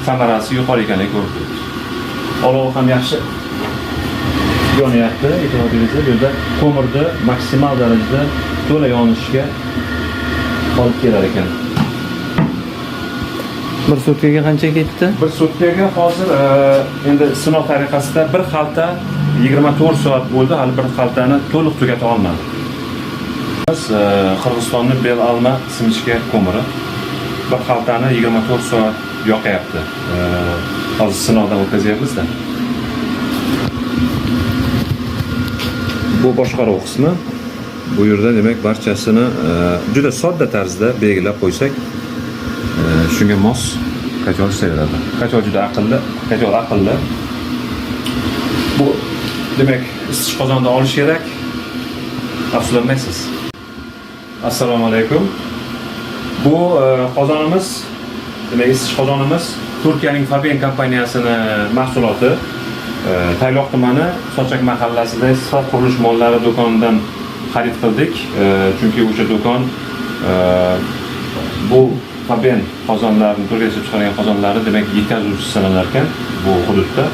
samarasi yuqori ekanligini ko'rib turibmiz. Olovi ham yaxshi yonyapti. E'tiboringizga bu yerda ko'mirni maksimal darajada to'la yonishiga olib kelar ekan. Bir sutkaga qancha ketdi? Bir sutkaga hozir endi sinov tariqasida bir xalta 24 soat bo'ldi, hali bir xaltani to'liq tugata olmadik. Biz Qirg'izistonning Belalma simichka ko'miri bir xaltani 24 soat yoqayapti. Hozir sinovdan o'tkazyapmiz-da. Bu boshqaruv qismi. Bu yerda demak barchasini juda sodda tarzda belgilab qo'ysak, shunga mos kachol ishlaveradi. Kachol juda aqlli, kachol aqlli. Bu demak isitish qozonida olish kerak. Afsuslanmaysiz. Assalomu alaykum. Bu qozonimiz, demak isitish qozonimiz Turkiyaning Faben kompaniyasini mahsuloti. Tayloq tumani Sochak mahallasida Sifat qurilish mollari do'konidan xarid qildik. Chunki o'sha do'kon bu Faben qozonlarini, Turkiyaga chiqargan qozonlari demak yetkazuvchisi sanalar ekan bu hududda.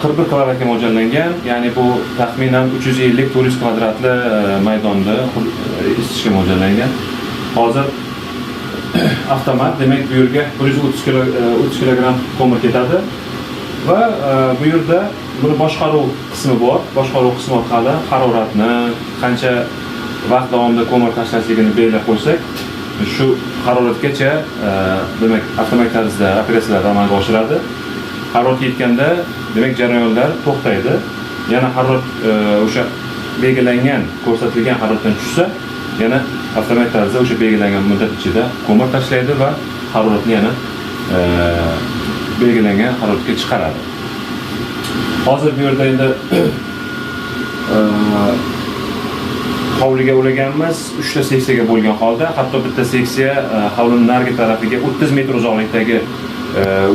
41 kvadratga mo'ljallangan, ya'ni bu taxminan 350-400 kvadratli maydonda isitishga mo'ljallangan. Hozir avtomat, demak bu yerga 130 kg ko'mir ketadi va bu yerda bir boshqaruv qismi bor. Boshqaruv qismi orqali haroratni, qancha vaqt davomida ko'mir tashlashligini belgilab qo'ysak, shu haroratgacha demak avtomatik tarzda operatsiyalar amalga oshiradi. Harorat yetganda demak jarayonlar to'xtaydi. Yana harorat o'sha belgilangan, ko'rsatilgan haroratdan tushsa, yana avtomatik tarzda o'sha belgilangan muddat ichida ko'mir tashlaydi va haroratni yana belgilangan haroratga chiqaradi. Hozir bu yerda endi hovliga ulaganmiz, 3 ta seksiyaga bo'lgan holda, hatto bitta seksiya hovlining narigi tarafiga 30 metr uzoqlikdagi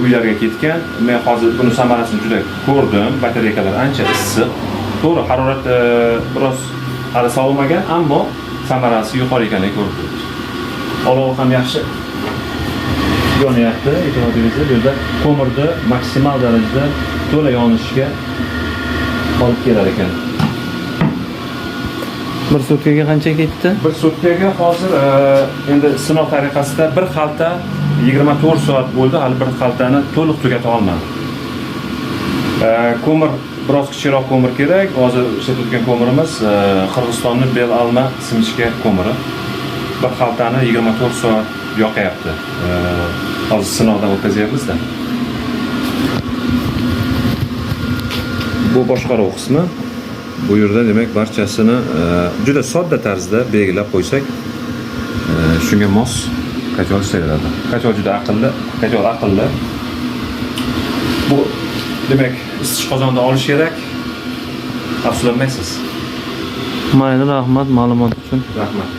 uylarga ketgan. Men hozir buni samarasini juda ko'rdim. Batareykalar ancha issiq. To'g'ri, harorat biroz hali sovimagan, ammo samarasi yuqori ekanligini ko'rib turibmiz. Olovi ham yaxshi yonyapti. E'tiboringizga bu yerda ko'mirni maksimal darajada to'la yonishiga olib kelar ekan. Bir sutkaga qancha ketdi? Bir sutkaga hozir endi sinov tariqasida bir xalta 24 soat bo'ldi, hali bir xaltani to'liq tugata olmadik. Ko'mir biroz kichikroq ko'mir kerak. Hozir ishlatayotgan ko'mirimiz Qirg'izistonning Belalma simichka ko'miri. Bir xaltani 24 soat yoqayapti. Hozir sinovdan o'tkazyapmiz-da. Bu boshqaruv qismi. Bu yerda demak barchasini juda sodda tarzda belgilab qo'ysak, shunga mos kachol ishlaveradi. Kachol juda aqlli, kachol aqlli. Bu demak isitish qozonida olish kerak. Afsuslanmaysiz. Mayli, rahmat ma'lumot uchun. Rahmat.